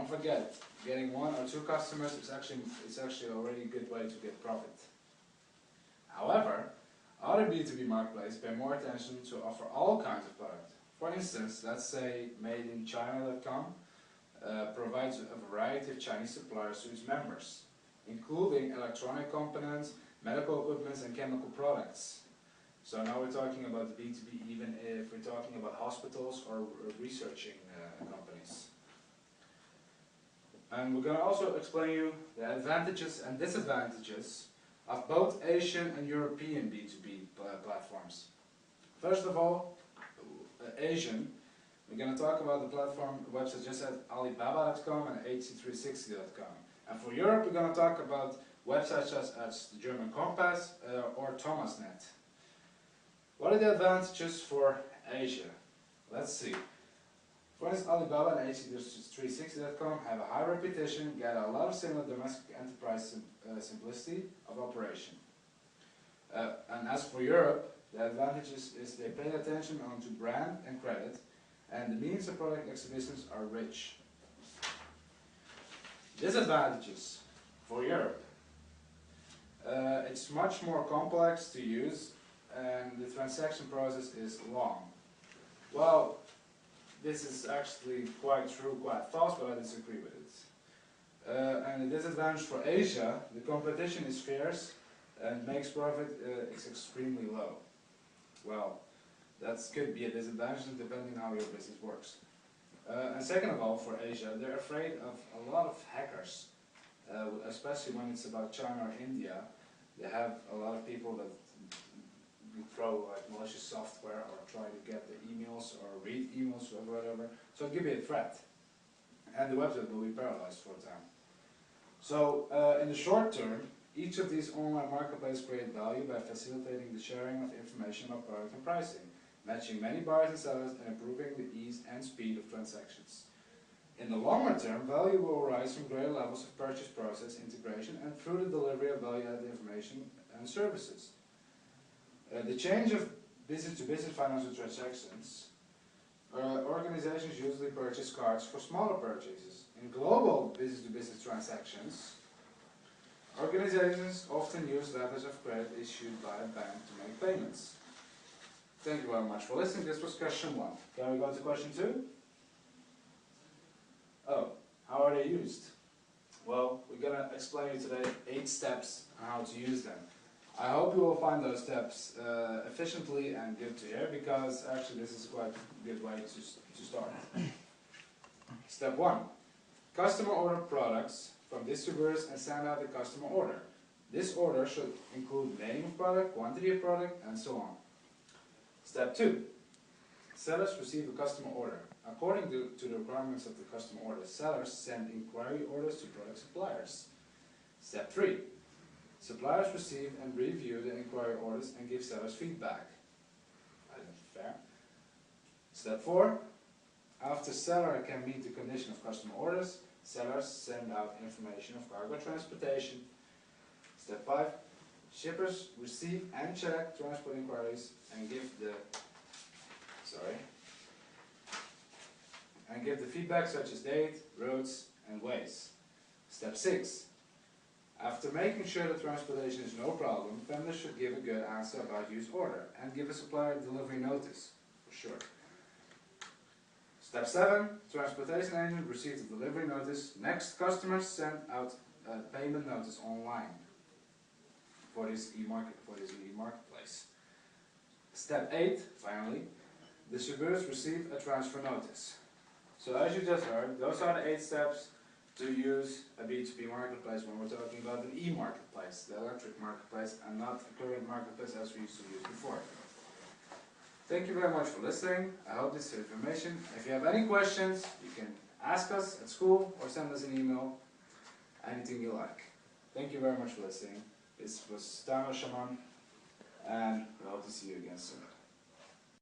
forget, getting 1 or 2 customers is actually already a good way to get profit. However, other B2B marketplaces pay more attention to offer all kinds of products. For instance, let's say MadeInChina.com provides a variety of Chinese suppliers to its members, including electronic components, medical equipment and chemical products. So now we're talking about the B2B even if we're talking about hospitals or researching companies. And we're going to also explain you the advantages and disadvantages of both Asian and European B2B platforms. First of all, Asian, we're going to talk about the platform websites just at Alibaba.com and HC360.com. And for Europe, we're going to talk about websites such as the German Kompass or Thomasnet. What are the advantages for Asia? Let's see. For instance, Alibaba and HC360.com have a high reputation, get a lot of similar domestic enterprise simplicity of operation. And as for Europe, the advantages is they pay attention onto brand and credit, and the means of product exhibitions are rich. Disadvantages for Europe. It's much more complex to use, and the transaction process is long. Well, this is actually quite true, quite fast, but I disagree with it. And the disadvantage for Asia, the competition is fierce and makes profit is extremely low. Well, that could be a disadvantage depending on how your business works. And second of all, for Asia, they're afraid of a lot of hackers, especially when it's about China or India. They have a lot of people that throw like malicious software or try to get the emails or read emails or whatever. So it'll give you a threat. And the website will be paralyzed for a time. So in the short term, each of these online marketplaces create value by facilitating the sharing of information about product and pricing, matching many buyers and sellers, and improving the ease and speed of transactions. In the longer term, value will arise from greater levels of purchase process integration and through the delivery of value-added information and services. The change of business-to-business financial transactions, organizations usually purchase cards for smaller purchases. In global business-to-business transactions, organizations often use letters of credit issued by a bank to make payments. Thank you very much for listening. This was question 1. Can we go to question 2? Oh, how are they used? Well, we're going to explain you today 8 steps on how to use them. I hope you will find those steps efficiently and good to hear, because actually this is quite a good way to start. Step 1. Customer order products from distributors and send out a customer order. This order should include name of product, quantity of product, and so on. Step 2. Sellers receive a customer order. According to the requirements of the customer order, sellers send inquiry orders to product suppliers. Step 3. Suppliers receive and review the inquiry orders and give sellers feedback. I think fair. Step 4. After seller can meet the condition of customer orders, sellers send out information of cargo transportation. Step 5. Shippers receive and check transport inquiries and give the feedback such as date, routes, and ways. Step 6. After making sure that transportation is no problem, vendors should give a good answer about use order and give a supplier delivery notice, for sure. Step 7. Transportation agent receives the delivery notice. Next, customers send out a payment notice online for this e-marketplace. Step 8, finally, distributors receive a transfer notice. So as you just heard, those are the 8 steps to use a B2B marketplace when we're talking about an e-marketplace, the electric marketplace, and not the current marketplace as we used to use before. Thank you very much for listening. I hope this is information. If you have any questions, you can ask us at school or send us an email, anything you like. Thank you very much for listening. This was Tamer Shaman, and we hope to see you again soon.